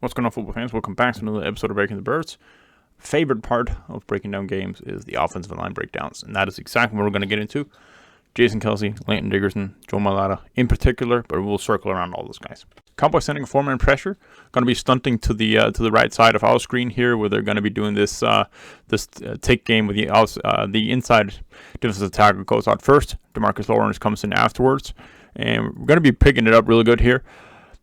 What's going on, football fans? Welcome back to another episode of Breaking the Birds. Favorite part of breaking down games is the offensive line breakdowns, and that is exactly what we're going to get into. Jason Kelce, Landon Dickerson, Joe Mailata in particular, but we'll circle around all those guys. Cowboys sending a four-man pressure, going to be stunting to the right side of our screen here, where they're going to be doing this take game with the inside defensive tackle goes out first. DeMarcus Lawrence comes in afterwards, and we're going to be picking it up really good here.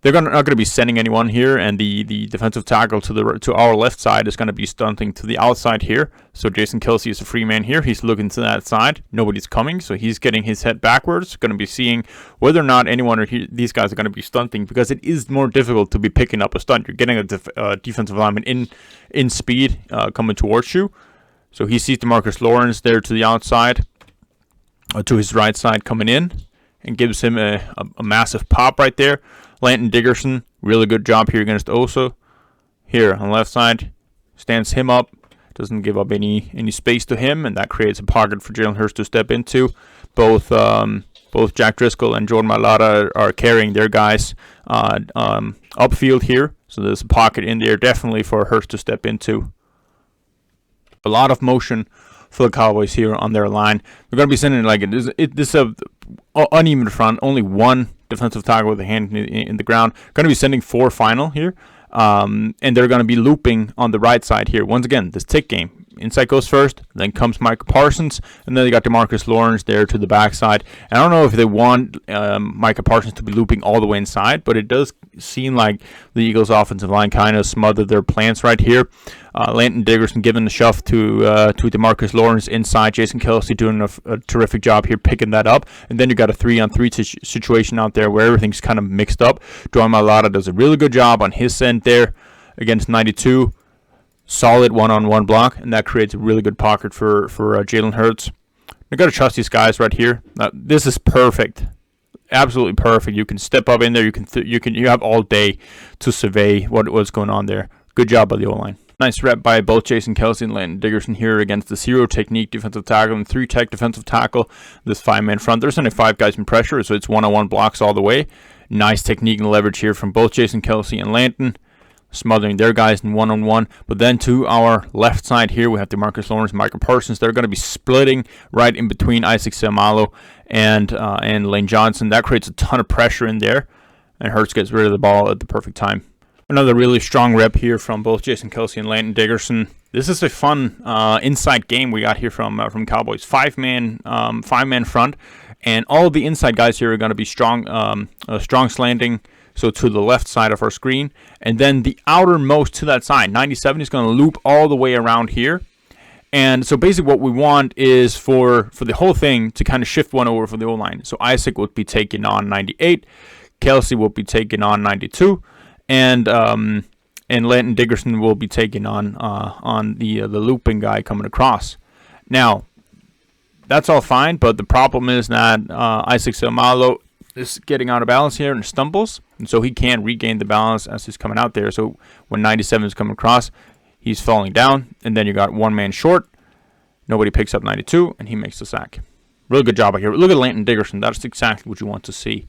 They're not going to be sending anyone here, and the defensive tackle to our left side is going to be stunting to the outside here. So Jason Kelce is a free man here. He's looking to that side. Nobody's coming, so he's getting his head backwards. Going to be seeing whether or not anyone or these guys are going to be stunting, because it is more difficult to be picking up a stunt. You're getting a defensive lineman in speed coming towards you. So he sees DeMarcus Lawrence there to the outside, to his right side coming in, and gives him a massive pop right there. Landon Dickerson, really good job here against Osa. Here on the left side, stands him up, doesn't give up any space to him, and that creates a pocket for Jalen Hurts to step into. Both Jack Driscoll and Jordan Mailata are carrying their guys upfield here, so there's a pocket in there definitely for Hurts to step into. A lot of motion for the Cowboys here on their line. They're going to be sending this a uneven front, only one defensive tackle with a hand in the ground. Going to be sending four final here, and they're going to be looping on the right side here. Once again, this tick game. Inside goes first, then comes Micah Parsons, and then they got DeMarcus Lawrence there to the backside. And I don't know if they want Micah Parsons to be looping all the way inside, but it does seem like the Eagles' offensive line kind of smothered their plans right here. Landon Dickerson giving the shove to DeMarcus Lawrence inside. Jason Kelce doing a terrific job here picking that up. And then you got a 3-on-3 situation out there where everything's kind of mixed up. Joe Mailata does a really good job on his end there against 92. Solid one-on-one block, and that creates a really good pocket for Jalen Hurts. You got to trust these guys right here. This is perfect, absolutely perfect. You can step up in there. You have all day to survey what's going on there. Good job by the O-line. Nice rep by both Jason Kelce and Landon Dickerson here against the zero technique defensive tackle and 3-tech defensive tackle. This five-man front. There's only 5 guys in pressure, so it's one-on-one blocks all the way. Nice technique and leverage here from both Jason Kelce and Landon, smothering their guys in one-on-one. But then to our left side here, we have DeMarcus Lawrence, Micah Parsons. They're going to be splitting right in between Isaac Seumalo and Lane Johnson. That creates a ton of pressure in there, and Hurts gets rid of the ball at the perfect time. Another really strong rep here from both Jason Kelce and Landon Dickerson. This is a fun inside game we got here from Cowboys. Five-man front, and all of the inside guys here are going to be strong slanting, so to the left side of our screen. And then the outermost to that side, 97, is going to loop all the way around here. And so basically what we want is for the whole thing to kind of shift one over for the O-line. So Isaac would be taking on 98, Kelce will be taking on 92, and Landon Dickerson will be taking on the looping guy coming across. Now, that's all fine, but the problem is that Isaac Seumalo is getting out of balance here and stumbles, and so he can't regain the balance as he's coming out there. So when 97 is coming across, he's falling down, and then you got one man short. Nobody picks up 92, and he makes the sack. Really good job out here. Look at Landon Dickerson. That's exactly what you want to see.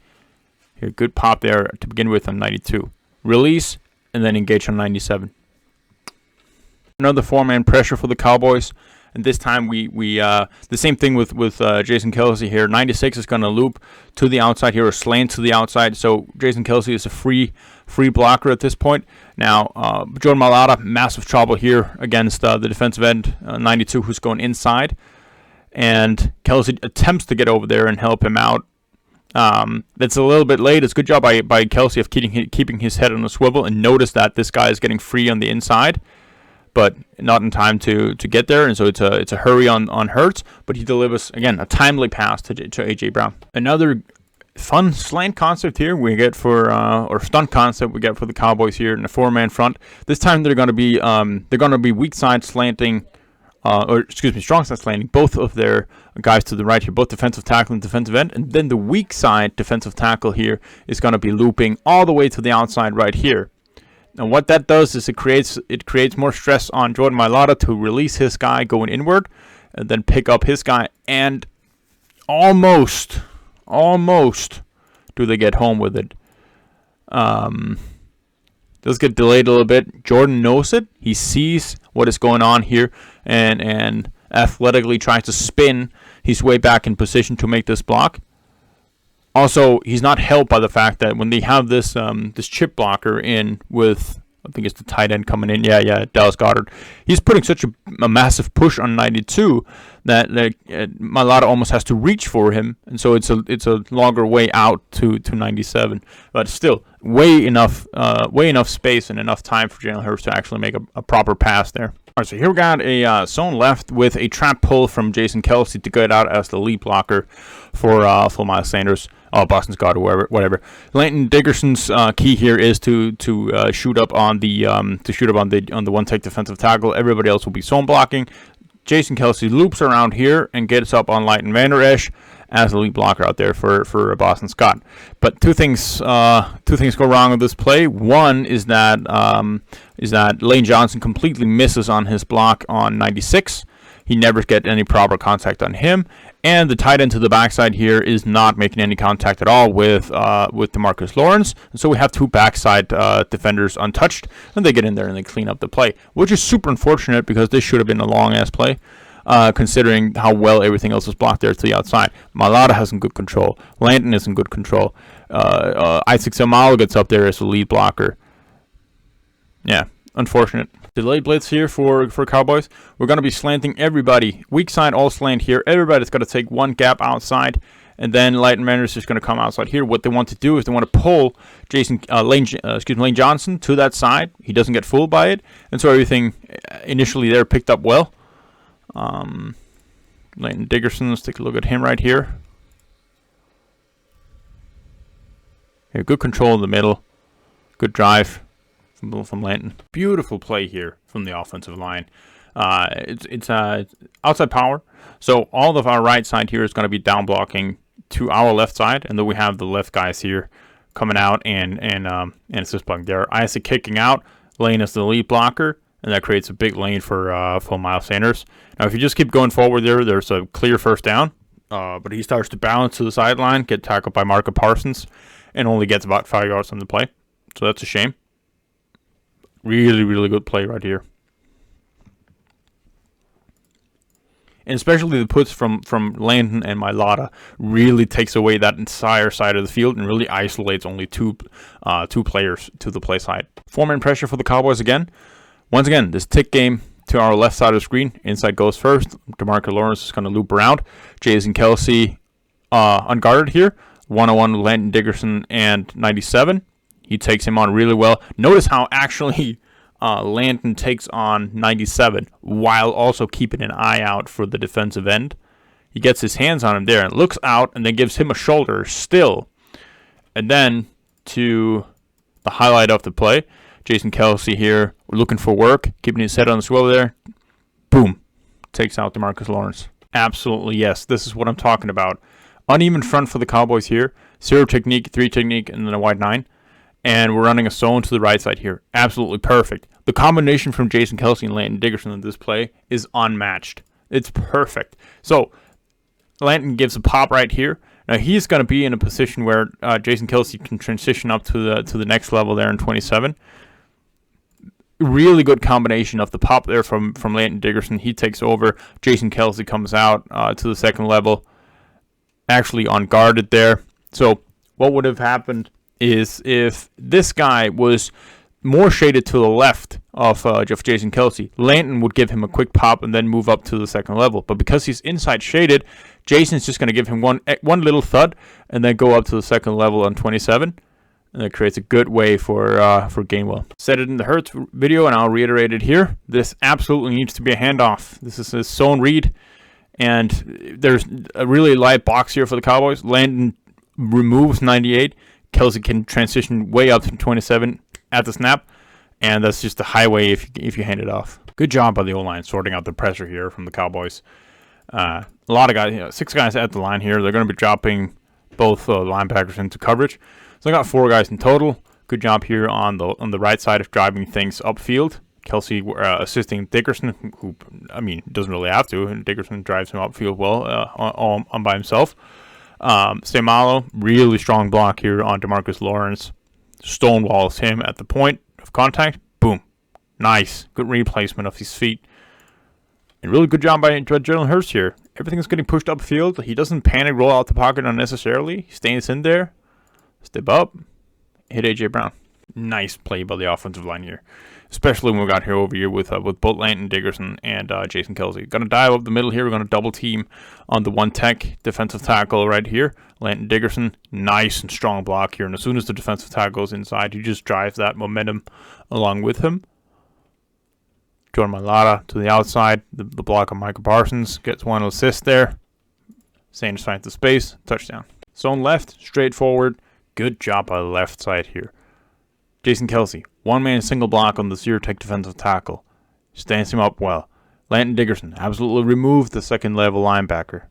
Here, good pop there to begin with on 92. Release, and then engage on 97. Another four-man pressure for the Cowboys. And this time we the same thing with Jason Kelce here. 96 is going to loop to the outside here, or slant to the outside. So Jason Kelce is a free blocker at this point. Now, Jordan Mailata, massive trouble here against the defensive end, 92, who's going inside. And Kelce attempts to get over there and help him out. That's a little bit late. It's a good job by Kelce of keeping his head on a swivel, and notice that this guy is getting free on the inside, but not in time to get there, and so it's a hurry on Hurts, but he delivers, again, a timely pass to A.J. Brown. Another fun slant concept here we get or stunt concept we get for the Cowboys here in the four-man front. This time they're going to be weak side slanting, strong side slanting both of their guys to the right here, both defensive tackle and defensive end, and then the weak side defensive tackle here is going to be looping all the way to the outside right here. And what that does is it creates more stress on Jordan Mailata to release his guy going inward, and then pick up his guy, and almost do they get home with it. The Does get delayed a little bit. Jordan knows it. He sees what is going on here and athletically tries to spin his way back in position to make this block. Also, he's not helped by the fact that when they have this this chip blocker in with, I think it's the tight end coming in. Yeah, Dallas Goedert. He's putting such a massive push on 92 that Mailata almost has to reach for him, and so it's a longer way out to 97. But still, way enough space and enough time for Jalen Hurts to actually make a proper pass there. All right, so here we got a zone left with a trap pull from Jason Kelce to get out as the lead blocker for Miles Sanders. Boston Scott or whatever. Landon Dickerson's key here is to shoot up on the one tech defensive tackle. Everybody else will be zone blocking. Jason Kelce loops around here and gets up on Leighton Vander Esch as the lead blocker out there for Boston Scott. But two things go wrong with this play. One is that Lane Johnson completely misses on his block on 96. He never gets any proper contact on him, and the tight end to the backside here is not making any contact at all with DeMarcus Lawrence. And so we have two backside defenders untouched, and they get in there and they clean up the play, which is super unfortunate because this should have been a long-ass play, considering how well everything else is blocked there to the outside. Mailata has some good control. Landon is in good control. Isaac Seumalo gets up there as the lead blocker. Yeah, unfortunate. Delayed blitz here for Cowboys. We're going to be slanting everybody. Weak side all slant here. Everybody's got to take one gap outside, and then Leighton Vander Esch is going to come outside here. What they want to do is they want to pull Lane Johnson to that side. He doesn't get fooled by it, and so everything initially there picked up well. Landon Dickerson, let's take a look at him right here. Here, good control in the middle. Good drive from Landon. Beautiful play here from the offensive line. It's outside power. So all of our right side here is going to be down blocking to our left side, and then we have the left guys here coming out and assist blocking there. Isaac kicking out. Lane is the lead blocker, and that creates a big lane for Miles Sanders. Now, if you just keep going forward there's a clear first down. But he starts to bounce to the sideline, get tackled by Micah Parsons, and only gets about 5 yards on the play. So that's a shame. Really, really good play right here. And especially the puts from Landon and Mailata really takes away that entire side of the field and really isolates only two players to the play side. Four-man pressure for the Cowboys again. Once again, this tick game to our left side of the screen. Inside goes first. DeMarcus Lawrence is going to loop around. Jason Kelce unguarded here. 1-on-1 with Landon Dickerson and 97. He takes him on really well. Notice how actually Landon takes on 97 while also keeping an eye out for the defensive end. He gets his hands on him there and looks out and then gives him a shoulder still. And then to the highlight of the play, Jason Kelce here, we're looking for work, keeping his head on the swivel there. Boom. Takes out DeMarcus Lawrence. Absolutely, yes. This is what I'm talking about. Uneven front for the Cowboys here. 0 technique, 3 technique, and then a wide 9. And we're running a zone to the right side here. Absolutely perfect. The combination from Jason Kelce and Landon Dickerson in this play is unmatched. It's perfect. So, Landon gives a pop right here. Now, he's going to be in a position where Jason Kelce can transition up to the next level there in 27. Really good combination of the pop there from Landon Dickerson. He takes over. Jason Kelce comes out to the second level. Actually unguarded there. So, what would have happened is if this guy was more shaded to the left of Jason Kelce, Landon would give him a quick pop and then move up to the second level. But because he's inside shaded, Jason's just going to give him one little thud and then go up to the second level on 27. And that creates a good way for Gainwell. Said it in the Hurts video, and I'll reiterate it here. This absolutely needs to be a handoff. This is a zone read, and there's a really light box here for the Cowboys. Landon removes 98. Kelce can transition way up to 27 at the snap, and that's just the highway if you hand it off. Good job by the O-line sorting out the pressure here from the Cowboys. A lot of guys, 6 guys at the line here. They're going to be dropping both linebackers into coverage. So I got 4 guys in total. Good job here on the right side of driving things upfield. Kelce assisting Dickerson, who doesn't really have to, and Dickerson drives him upfield well on by himself. Seumalo, really strong block here on DeMarcus Lawrence. Stonewalls him at the point of contact. Boom. Nice. Good replacement of his feet. And really good job by Jalen Hurts here. Everything's getting pushed upfield. He doesn't panic roll out the pocket unnecessarily. He stays in there. Step up. Hit A.J. Brown. Nice play by the offensive line here. Especially when we got here over here with both Landon Dickerson and Jason Kelce. Going to dive up the middle here. We're going to double team on the one tech defensive tackle right here. Landon Dickerson, nice and strong block here. And as soon as the defensive tackle goes inside, he just drives that momentum along with him. Jordan Mailata to the outside. The block of Micah Parsons gets one assist there. Sanders finds the space. Touchdown. Zone left, straightforward. Good job by the left side here. Jason Kelce, one-man single block on the zero-tech defensive tackle. Stands him up well. Landon Dickerson absolutely removed the second-level linebacker.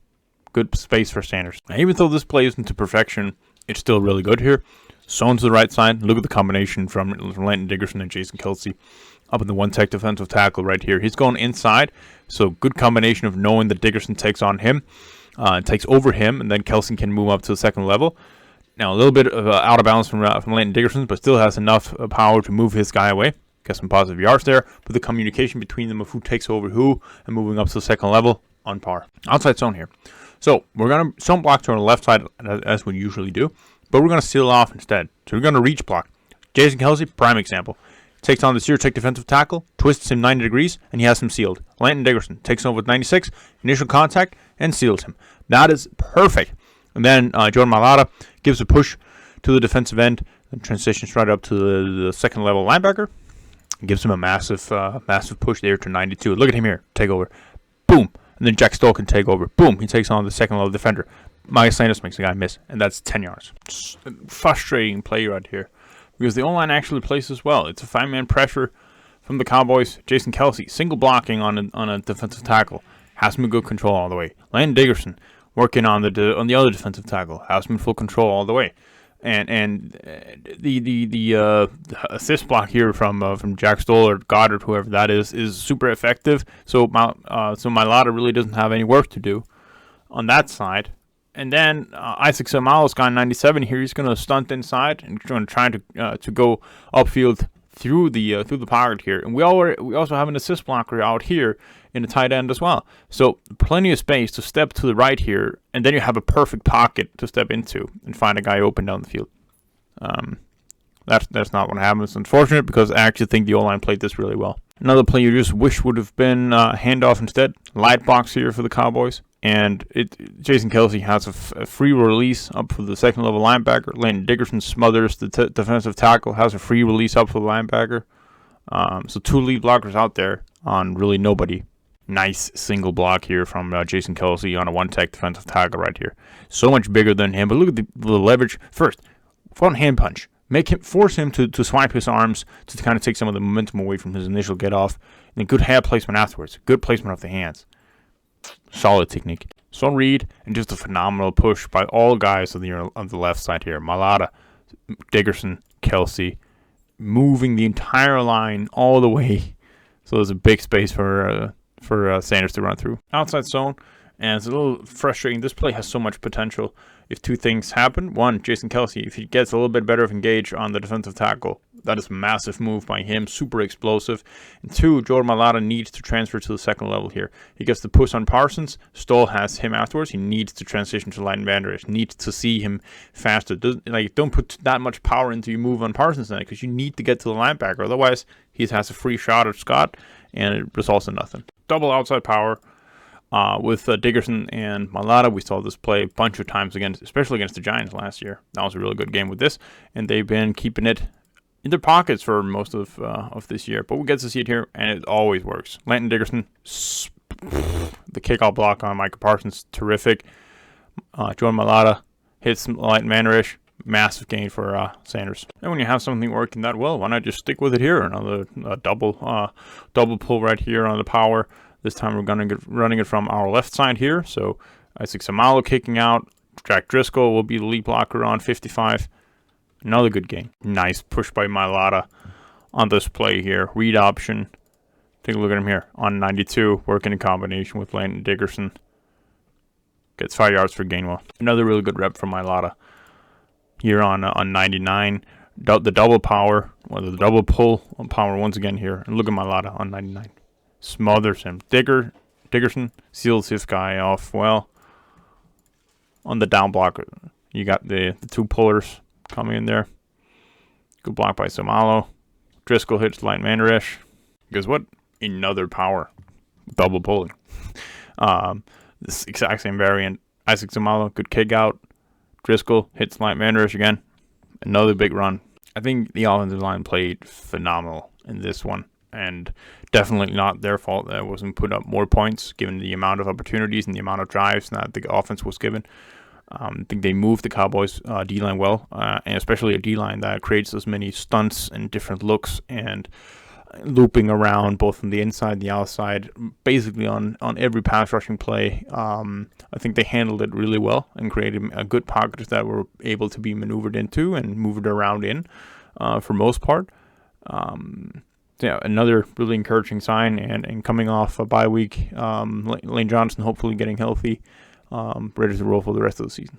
Good space for Sanders. Now, even though this play isn't to perfection, it's still really good here. Zone to the right side. Look at the combination from Landon Dickerson and Jason Kelce. Up in the one-tech defensive tackle right here. He's going inside, so good combination of knowing that Dickerson takes on him, takes over him, and then Kelce can move up to the second level. Now, a little bit of out of bounds from Landon Dickerson, but still has enough power to move his guy away. Get some positive yards there, but the communication between them of who takes over who and moving up to the second level, on par. Outside zone here. So, we're going to zone block to our left side, as we usually do, but we're going to seal off instead. So, we're going to reach block. Jason Kelce, prime example. Takes on the zero-tech defensive tackle, twists him 90 degrees, and he has him sealed. Landon Dickerson takes over with 96, initial contact, and seals him. That is perfect. And then Jordan Mailata gives a push to the defensive end and transitions right up to the second-level linebacker. Gives him a massive push there to 92. Look at him here. Take over. Boom. And then Jack Stoll can take over. Boom. He takes on the second-level defender. Mike Sanders makes the guy miss, and that's 10 yards. It's a frustrating play right here because the O-line actually plays as well. It's a five-man pressure from the Cowboys. Jason Kelce, single blocking on a defensive tackle. Has him in good control all the way. Landon Dickerson working on the other defensive tackle, has him in full control all the way, and the assist block here from Jack Stoll or Goddard, whoever that is super effective. So Mailata really doesn't have any work to do on that side. And then Isaac Seumalo's got 97 here. He's going to stunt inside and going to try to go upfield through the pocket here. And we also have an assist blocker out here in the tight end as well. So plenty of space to step to the right here, and then you have a perfect pocket to step into and find a guy open down the field. That's not what happens. It's unfortunate because I actually think the O-line played this really well. Another play you just wish would have been handoff instead. Light box here for the Cowboys. And Jason Kelce has a free release up for the second-level linebacker. Landon Dickerson smothers the defensive tackle, has a free release up for the linebacker. So two lead blockers out there on really nobody. Nice single block here from Jason Kelce on a one-tech defensive tackle right here. So much bigger than him. But look at the leverage. First, front hand punch. Force him to swipe his arms to kind of take some of the momentum away from his initial get-off. And then good hand placement afterwards. Good placement of the hands. Solid technique. So read, and just a phenomenal push by all guys on the left side here. Mailata, Dickerson, Kelce, moving the entire line all the way. So there's a big space for Sanders to run through. Outside zone, and it's a little frustrating. This play has so much potential if two things happen. One, Jason Kelce, if he gets a little bit better of engage on the defensive tackle, that is a massive move by him, super explosive. And two, Jordan Mailata needs to transfer to the second level here. He gets the push on Parsons. Stoll has him afterwards. He needs to transition to Leighton Vander Esch, needs to see him faster. Don't put that much power into your move on Parsons then, because you need to get to the linebacker. Otherwise, he has a free shot at Scott, and it results in nothing. Double outside power. With Dickerson and Mailata, we saw this play a bunch of times especially against the Giants last year. That was a really good game with this, and they've been keeping it in their pockets for most of this year. But we get to see it here, and it always works. Landon Dickerson, the kickoff block on Micah Parsons, terrific. Jordan Mailata hits Leighton Vander Esch, massive gain for Sanders. And when you have something working that well, why not just stick with it here? Another double pull right here on the power. This time we're going to get running it from our left side here. So Isaac Seumalo kicking out. Jack Driscoll will be the lead blocker on 55. Another good game. Nice push by Mailata on this play here. Read option. Take a look at him here on 92. Working in combination with Landon Dickerson. Gets 5 yards for Gainwell. Another really good rep from Mailata here on 99. the double power, or the double pull on power once again here. And look at Mailata on 99. Smothers him. Dickerson seals this guy off well. On the down block, you got the two pullers coming in there. Good block by Somalo. Driscoll hits Light Mandaresh. Guess what? Another power. Double pulling. This exact same variant. Isaac Somalo, good kick out. Driscoll hits Light Mandaresh again. Another big run. I think the offensive line played phenomenal in this one. And definitely not their fault that it wasn't put up more points given the amount of opportunities and the amount of drives that the offense was given. I think they moved the Cowboys D-line well, and especially a D-line that creates as many stunts and different looks and looping around both on the inside and the outside, basically on every pass rushing play. I think they handled it really well and created a good pocket that were able to be maneuvered into and moved around in for most part. Yeah, another really encouraging sign, and coming off a bye week, Lane Johnson hopefully getting healthy, ready to roll for the rest of the season.